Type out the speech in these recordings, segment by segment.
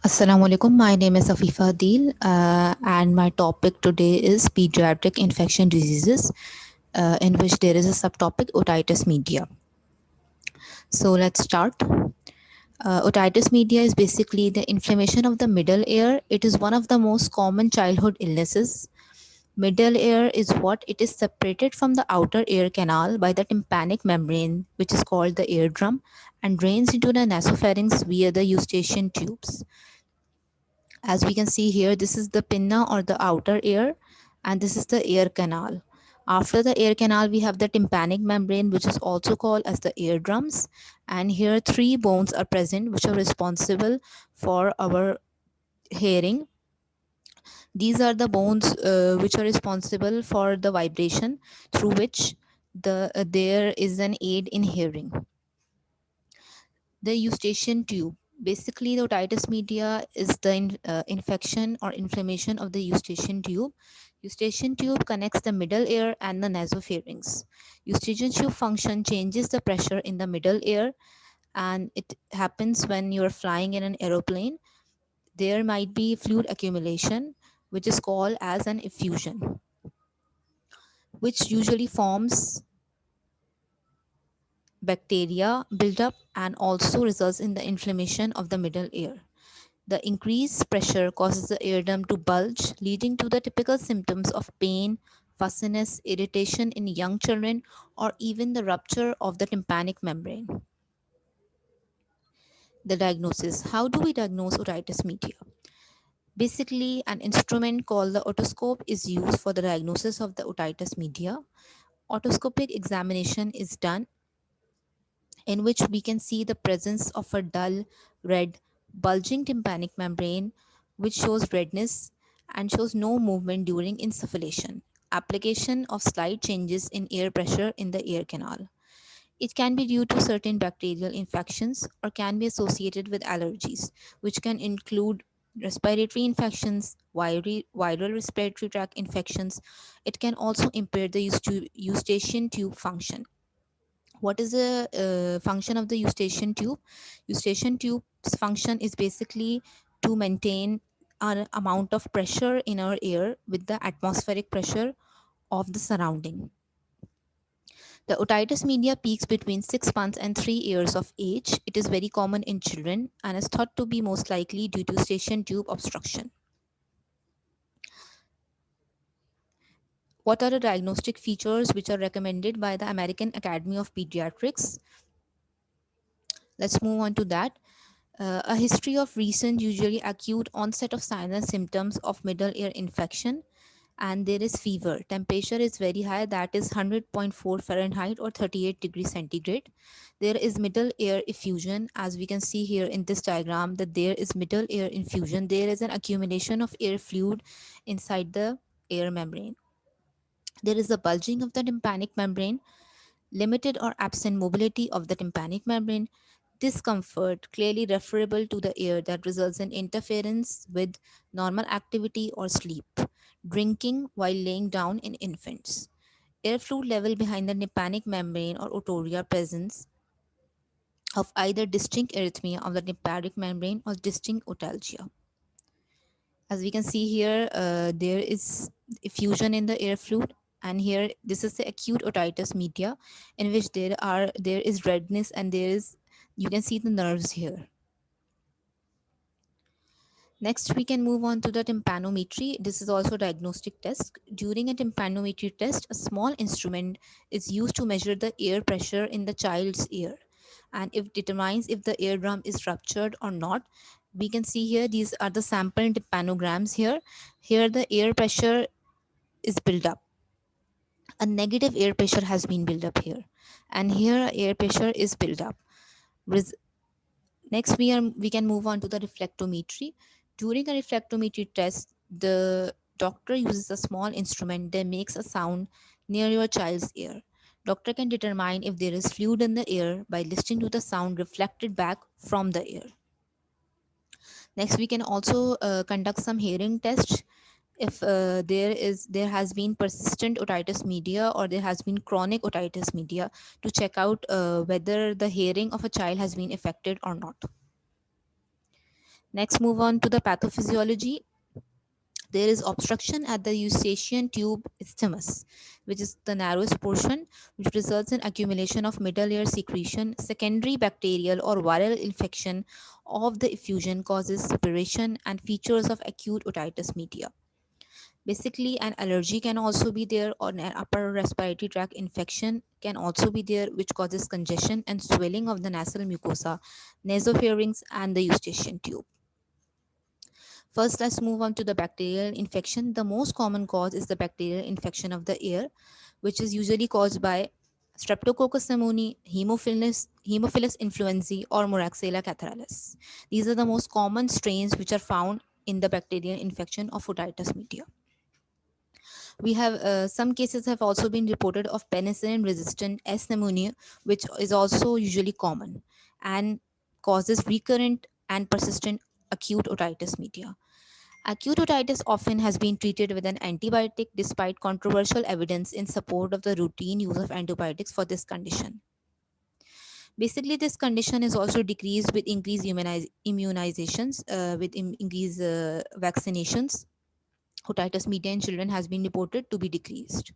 Assalamu alaikum. My name is Afifa Adil, and my topic today is pediatric infection diseases, in which there is a subtopic otitis media. So let's start. Otitis media is basically the inflammation of the middle ear. It is one of the most common childhood illnesses. Middle ear is what it is separated from the outer ear canal by the tympanic membrane, which is called the eardrum, and drains into the nasopharynx via the eustachian tubes. As we can see here, this is the pinna or the outer ear, and this is the ear canal. After the ear canal, we have the tympanic membrane, which is also called as the eardrums. And here, three bones are present, which are responsible for our hearing. These are the bones which are responsible for the vibration through which there is an aid in hearing. The eustachian tube. Basically, the otitis media is the infection or inflammation of the eustachian tube. Eustachian tube connects the middle ear and the nasopharynx. Eustachian tube function changes the pressure in the middle ear, and it happens when you're flying in an aeroplane. There might be fluid accumulation, which is called as an effusion, which usually forms bacteria buildup and also results in the inflammation of the middle ear. The increased pressure causes the eardrum to bulge, leading to the typical symptoms of pain, fussiness, irritation in young children, or even the rupture of the tympanic membrane. The diagnosis. How do we diagnose otitis media? Basically, an instrument called the otoscope is used for the diagnosis of the otitis media. Otoscopic examination is done in which we can see the presence of a dull red bulging tympanic membrane which shows redness and shows no movement during insufflation. Application of slight changes in air pressure in the ear canal. It can be due to certain bacterial infections or can be associated with allergies, which can include respiratory infections, viral respiratory tract infections. It can also impair the eustachian tube function. What is the function of the eustachian tube? Eustachian tube's function is basically to maintain an amount of pressure in our ear with the atmospheric pressure of the surrounding. The otitis media peaks between 6 months and 3 years of age. It is very common in children and is thought to be most likely due to eustachian tube obstruction. What are the diagnostic features which are recommended by the American Academy of Pediatrics? Let's move on to that. A history of recent, usually acute onset of signs and symptoms of middle ear infection, and there is fever. Temperature is very high, that is 100.4 Fahrenheit or 38 degrees centigrade. There is middle ear effusion, as we can see here in this diagram that there is middle ear infusion. There is an accumulation of air fluid inside the ear membrane. There is a bulging of the tympanic membrane, limited or absent mobility of the tympanic membrane, discomfort clearly referable to the ear that results in interference with normal activity or sleep, drinking while laying down in infants, air fluid level behind the tympanic membrane or otoria, presence of either distinct erythema of the tympanic membrane or distinct otalgia. As we can see here, there is effusion in the air fluid, and here this is the acute otitis media, in which there is redness, and there is, you can see the nerves here. Next, we can move on to the tympanometry. This is also a diagnostic test. During a tympanometry test, a small instrument is used to measure the air pressure in the child's ear, and it determines if the eardrum is ruptured or not. We can see here, these are the sample tympanograms here. Here the air pressure is built up. A negative air pressure has been built up here, and here air pressure is built up. Next, we can move on to the reflectometry. During a reflectometry test, the doctor uses a small instrument that makes a sound near your child's ear. Doctor can determine if there is fluid in the ear by listening to the sound reflected back from the ear. Next, we can also conduct some hearing tests. If there has been persistent otitis media or there has been chronic otitis media, to check out whether the hearing of a child has been affected or not. Next, move on to the pathophysiology. There is obstruction at the eustachian tube isthmus, which is the narrowest portion, which results in accumulation of middle ear secretion. Secondary bacterial or viral infection of the effusion causes separation and features of acute otitis media. Basically, an allergy can also be there, or an upper respiratory tract infection can also be there, which causes congestion and swelling of the nasal mucosa, nasopharynx, and the eustachian tube. First, let's move on to the bacterial infection. The most common cause is the bacterial infection of the ear, which is usually caused by Streptococcus pneumoniae, Haemophilus influenzae, or Moraxella catarrhalis. These are the most common strains which are found in the bacterial infection of otitis media. We have some cases have also been reported of penicillin resistant S pneumonia, which is also usually common and causes recurrent and persistent acute otitis media. Acute otitis often has been treated with an antibiotic despite controversial evidence in support of the routine use of antibiotics for this condition. Basically, this condition is also decreased with increased immunizations, with increased vaccinations. Otitis media in children has been reported to be decreased.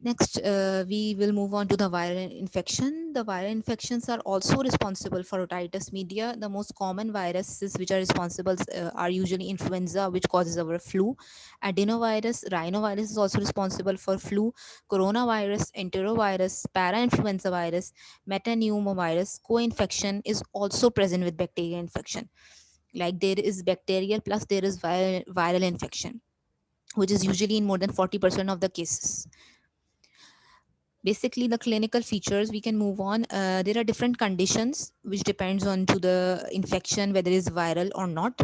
Next, we will move on to the viral infection. The viral infections are also responsible for otitis media. The most common viruses which are responsible are usually influenza, which causes our flu. Adenovirus, rhinovirus is also responsible for flu. Coronavirus, enterovirus, parainfluenza virus, metapneumovirus. Co-infection is also present with bacterial infection. Like there is bacterial plus there is viral infection, which is usually in more than 40% of the cases. Basically the clinical features, we can move on. There are different conditions which depends on to the infection whether it is viral or not,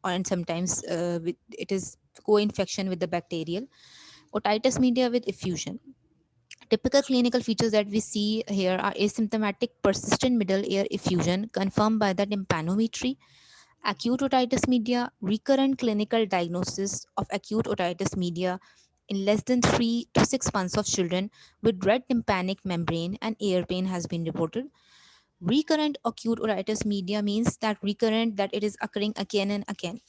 or and sometimes it is co-infection with the bacterial. Otitis media with effusion. Typical clinical features that we see here are asymptomatic persistent middle ear effusion confirmed by the tympanometry, acute otitis media, recurrent clinical diagnosis of acute otitis media in less than 3 to 6 months of children with red tympanic membrane and ear pain has been reported. Recurrent acute otitis media means that recurrent, that it is occurring again and again.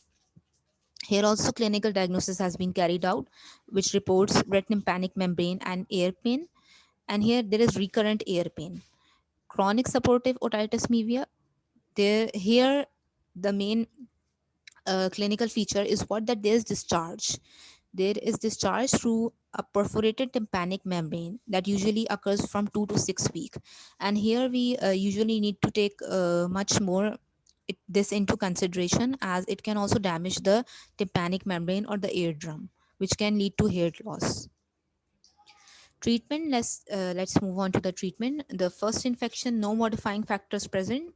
Here also clinical diagnosis has been carried out, which reports red tympanic membrane and ear pain. And here there is recurrent ear pain. Chronic supportive otitis media. Here the main clinical feature is what, that there is discharge. There is discharge through a perforated tympanic membrane that usually occurs from 2 to 6 weeks. And here we usually need to take much more this into consideration, as it can also damage the tympanic membrane or the eardrum, which can lead to hearing loss. Treatment, let's move on to the treatment. The first infection, no modifying factors present.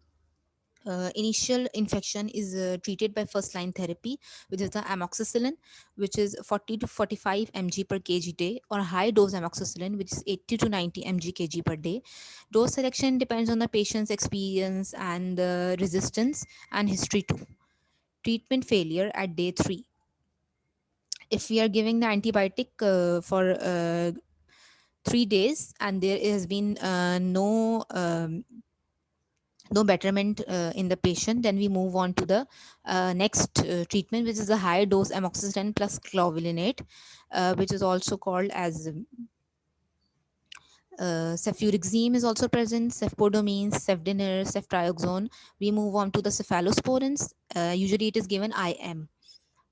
Initial infection is treated by first line therapy, which is the amoxicillin, which is 40 to 45 mg per kg day, or high dose amoxicillin, which is 80 to 90 mg kg per day. Dose selection depends on the patient's experience and resistance and history too. Treatment failure at day 3. If we are giving the antibiotic for 3 days and there has been no betterment in the patient, then we move on to the next treatment, which is the high dose amoxicillin plus clovelinate, which is also called as cefurixime is also present, cefpodomine, cefdinir, ceftriaxone. We move on to the cephalosporins. Usually it is given IM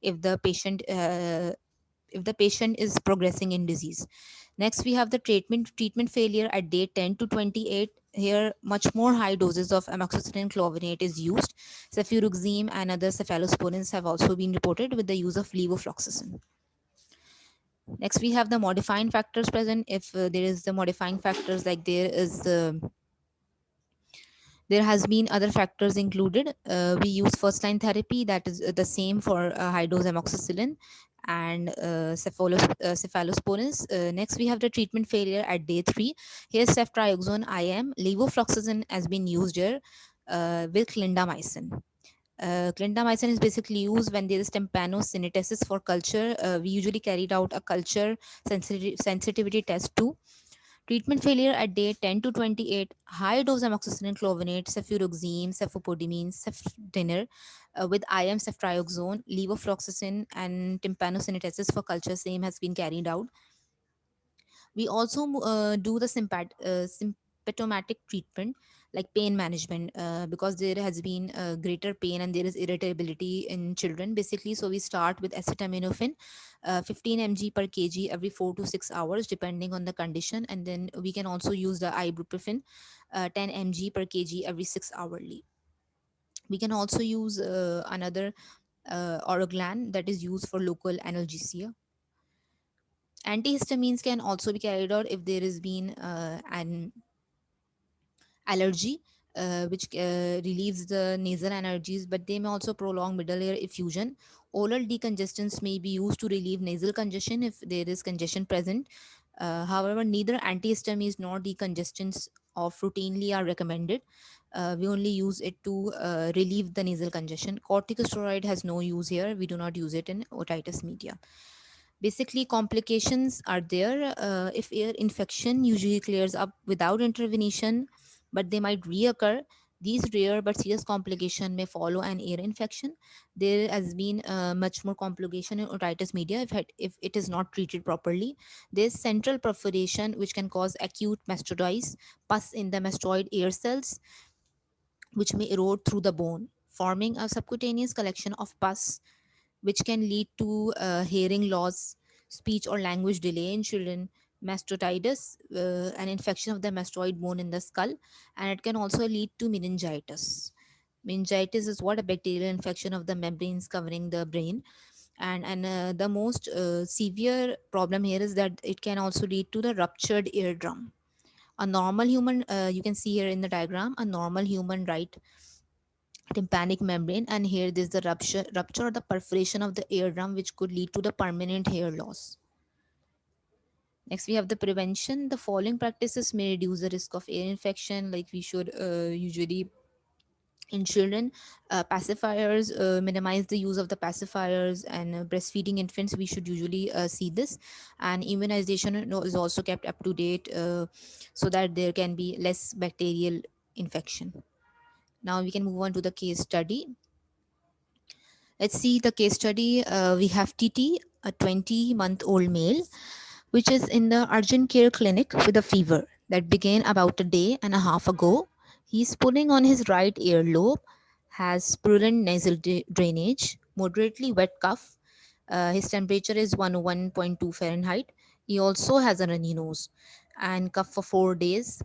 if the patient is progressing in disease. Next, we have the treatment failure at day 10 to 28. Here, much more high doses of amoxicillin clovenate is used. Cefuroxime and other cephalosporins have also been reported with the use of levofloxacin. Next, we have the modifying factors present. If there is the modifying factors, like there has been other factors included. We use first line therapy, that is the same for high dose amoxicillin and cephalosporins. Next, we have the treatment failure at day 3. Here, ceftriaxone IM, levofloxacin has been used here with clindamycin. Clindamycin is basically used when there is tympanosynostosis for culture. We usually carried out a culture sensitivity test too Treatment failure at day 10 to 28, high dose amoxicillin clovinate, cefuroxime, cefepodimine, cefdinir with IM ceftriaxone, levofloxacin, and tympanosynotesis for culture, same has been carried out. We also do the symptomatic treatment like pain management, because there has been greater pain and there is irritability in children basically. So we start with acetaminophen, 15 mg per kg every 4 to 6 hours depending on the condition, and then we can also use the ibuprofen, 10 mg per kg every 6 hourly. We can also use another oroglan that is used for local analgesia. Antihistamines can also be carried out if there has been an allergy, which relieves the nasal allergies, but they may also prolong middle ear effusion. Oral decongestants may be used to relieve nasal congestion if there is congestion present. However, neither antihistamines nor decongestants of routinely are recommended. We only use it to relieve the nasal congestion. Corticosteroid has no use here. We do not use it in otitis media. Basically, complications are there. If ear infection usually clears up without intervention, but they might reoccur. These rare but serious complication may follow an ear infection. There has been much more complication in otitis media if it is not treated properly. There's central perforation which can cause acute mastoiditis, pus in the mastoid ear cells, which may erode through the bone, forming a subcutaneous collection of pus which can lead to hearing loss, speech or language delay in children, mastocytitis, an infection of the mastoid bone in the skull, and it can also lead to meningitis. Meningitis is what a bacterial infection of the membranes covering the brain, and the most severe problem here is that it can also lead to the ruptured eardrum. A normal human, you can see here in the diagram, a normal human right tympanic membrane, and here there's the rupture or the perforation of the eardrum which could lead to the permanent hair loss. Next we have the prevention. The following practices may reduce the risk of ear infection, like we should usually in children, pacifiers, minimize the use of the pacifiers, and breastfeeding infants we should usually see this, and immunization is also kept up to date, so that there can be less bacterial infection. Now we can move on to the case study. Let's see the case study. We have TT, a 20-month-old male, which is in the urgent care clinic with a fever that began about a day and a half ago. He's pulling on his right earlobe, has purulent nasal drainage, moderately wet cough. His temperature is 101.2 Fahrenheit. He also has a runny nose and cough for 4 days.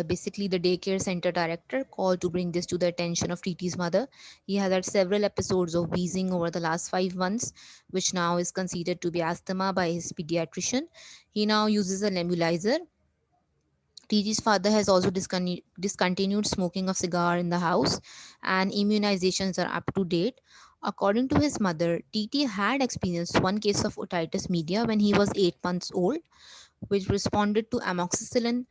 Basically, the daycare center director called to bring this to the attention of TT's mother. He has had several episodes of wheezing over the last 5 months, which now is considered to be asthma by his pediatrician. He now uses a nebulizer. TT's father has also discontinued smoking of cigar in the house, and immunizations are up to date. According to his mother, TT had experienced one case of otitis media when he was 8 months old, which responded to amoxicillin.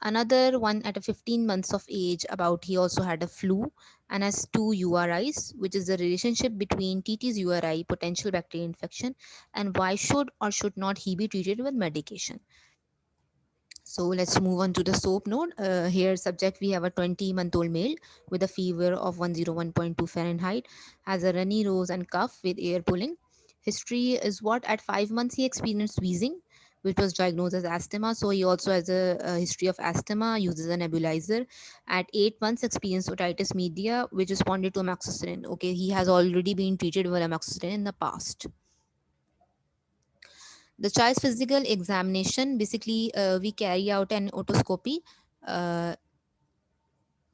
Another one at a 15 months of age about he also had a flu and has two URIs, which is the relationship between TT's URI, potential bacterial infection, and why should or should not he be treated with medication. So let's move on to the SOAP note. Here, subject we have a 20-month-old male with a fever of 101.2 Fahrenheit, has a runny nose and cough with air pulling. History is what at 5 months he experienced wheezing, which was diagnosed as asthma. So he also has a history of asthma, uses a nebulizer. At 8 months, experienced otitis media, which responded to amoxicillin. Okay, he has already been treated with amoxicillin in the past. The child's physical examination, basically we carry out an otoscopy, uh,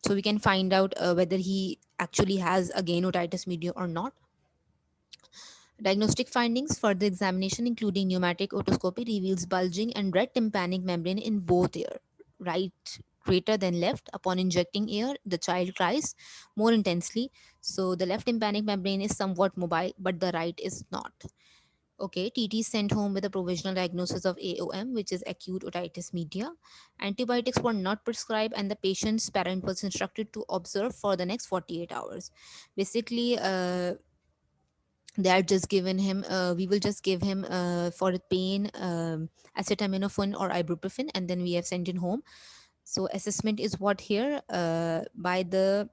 so we can find out whether he actually has again otitis media or not. Diagnostic findings for the examination, including pneumatic otoscopy, reveals bulging and red tympanic membrane in both ear, right greater than left. Upon injecting air, the child cries more intensely, so the left tympanic membrane is somewhat mobile but the right is not. Okay, TT sent home with a provisional diagnosis of AOM, which is acute otitis media. Antibiotics were not prescribed, and the patient's parent was instructed to observe for the next 48 hours. Basically, They are just given him, we will just give him for the pain, acetaminophen or ibuprofen, and then we have sent him home. So assessment is what here, by the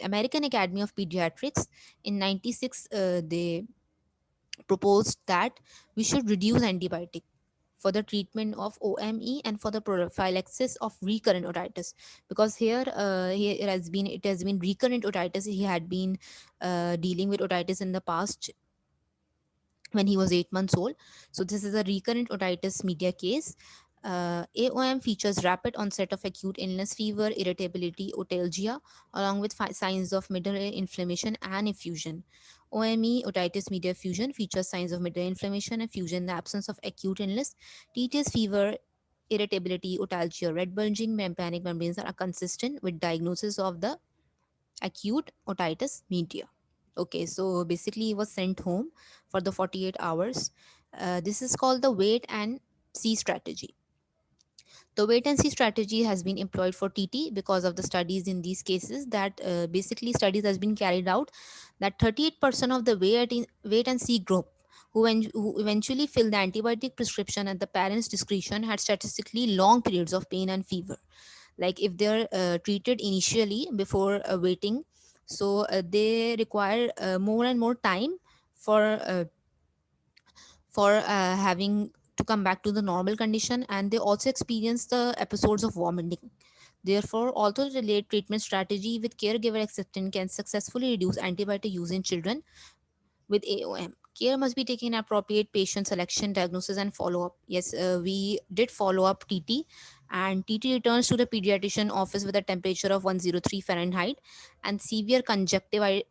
American Academy of Pediatrics in 96, they proposed that we should reduce antibiotic for the treatment of OME and for the prophylaxis of recurrent otitis, because here it has been recurrent otitis. He had been dealing with otitis in the past when he was 8 months old. So this is a recurrent otitis media case. AOM features rapid onset of acute illness, fever, irritability, otalgia, along with signs of middle ear inflammation and effusion. OME, otitis media effusion, features signs of middle ear inflammation and effusion in the absence of acute illness. TTS fever, irritability, otalgia, red bulging tympanic membranes are consistent with diagnosis of the acute otitis media. Okay, so basically he was sent home for the 48 hours. This is called the wait and see strategy. The wait and see strategy has been employed for TT because of the studies in these cases, that basically studies has been carried out that 38% of the wait and see group who eventually filled the antibiotic prescription at the parents' discretion had statistically long periods of pain and fever. Like if they're treated initially before waiting, so they require more and more time for having to come back to the normal condition, and they also experience the episodes of vomiting. Therefore, although the late treatment strategy with caregiver acceptance can successfully reduce antibiotic use in children with AOM, care must be taken in appropriate patient selection, diagnosis, and follow up. Yes, we did follow up TT, and TT returns to the pediatrician office with a temperature of 103 Fahrenheit and severe conjunctival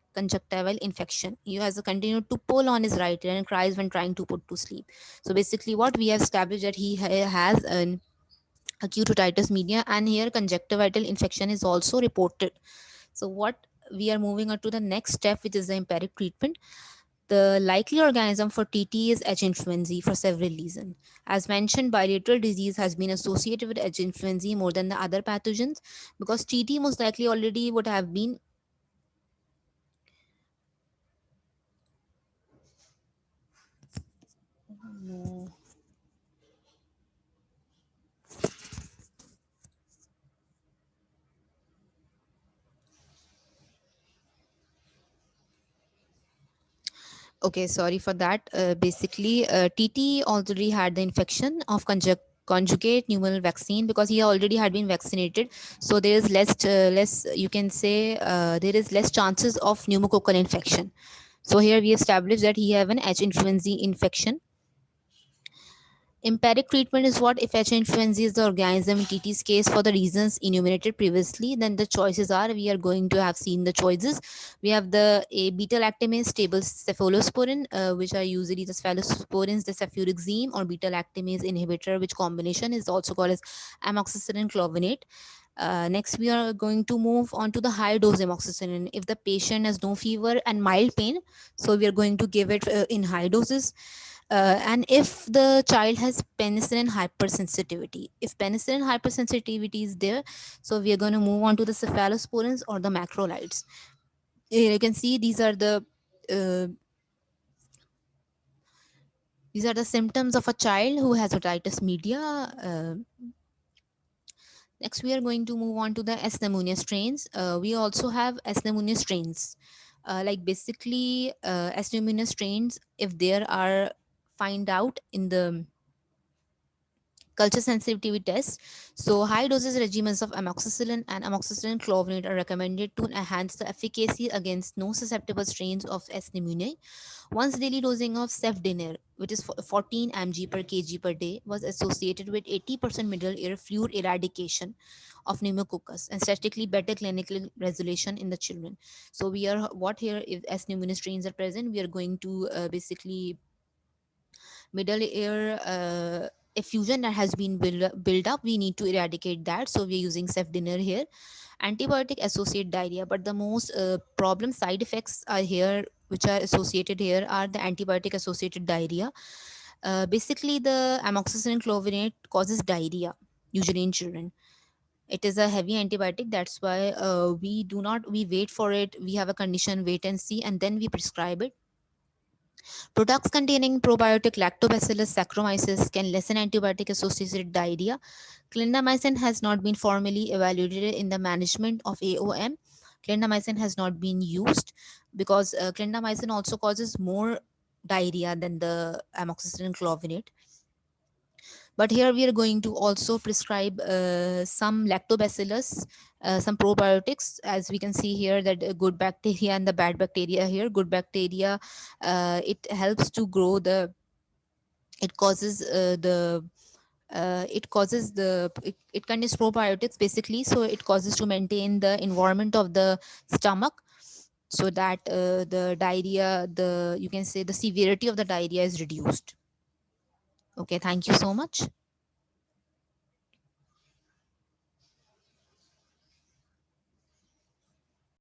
infection. He has continued to pull on his right ear and cries when trying to put to sleep. So basically, what we have established that he has an acute otitis media, and here conjunctival infection is also reported. So what we are moving on to the next step, which is the empiric treatment. The likely organism for TT is H. influenzae for several reasons. As mentioned, bilateral disease has been associated with H. influenzae more than the other pathogens, because TT most likely already would have been. No. Okay, sorry for that. Basically, TT already had the infection of conjugate pneumonia vaccine, because he already had been vaccinated. So there is less, you can say, there is less chances of pneumococcal infection. So here we established that he have an H. influenzae infection. Empiric treatment is what, if H. influenzae is the organism in TT's case for the reasons enumerated previously, then the choices are, we are going to have seen the choices. We have the beta lactamase, stable cephalosporin, which are usually the cephalosporins, the cefurixime or beta lactamase inhibitor, which combination is also called as amoxicillin clovinate. Next, we are going to move on to the high dose amoxicillin. If the patient has no fever and mild pain, so we are going to give it in high doses. And if the child has penicillin hypersensitivity, if penicillin hypersensitivity is there, so we are going to move on to the cephalosporins or the macrolides. Here you can see uh, these are the symptoms of a child who has otitis media. Next, we are going to move on to the S. pneumonia strains. We also have S. pneumonia strains. Like basically, S. pneumonia strains, if there are find out in the culture sensitivity tests. So high doses regimens of amoxicillin and amoxicillin clovinate are recommended to enhance the efficacy against no susceptible strains of S. pneumoniae. Once daily dosing of cefdinir, which is 14 mg per kg per day, was associated with 80% middle ear fluid eradication of pneumococcus and statistically better clinical resolution in the children. So we are what here, if S. pneumoniae strains are present, we are going to basically middle ear effusion that has been build up, we need to eradicate that. So we're using cefdinir here. Antibiotic associated diarrhea, but the most problem side effects are here, which are associated here, are the antibiotic associated diarrhea. Basically, the amoxicillin clovinate causes diarrhea usually in children. It is a heavy antibiotic, that's why we wait for it, we have a condition, wait and see, and then we prescribe it. Products containing probiotic Lactobacillus saccharomyces can lessen antibiotic associated diarrhea. Clindamycin has not been formally evaluated in the management of AOM. Clindamycin has not been used because clindamycin also causes more diarrhea than the amoxicillin clovinate. But here we are going to also prescribe some lactobacillus, some probiotics. As we can see here, that good bacteria and the bad bacteria here. Good bacteria, it helps to grow the, it causes it contains probiotics basically, so it causes to maintain the environment of the stomach, so that the diarrhea, the, you can say, the severity of the diarrhea is reduced. Okay, thank you so much.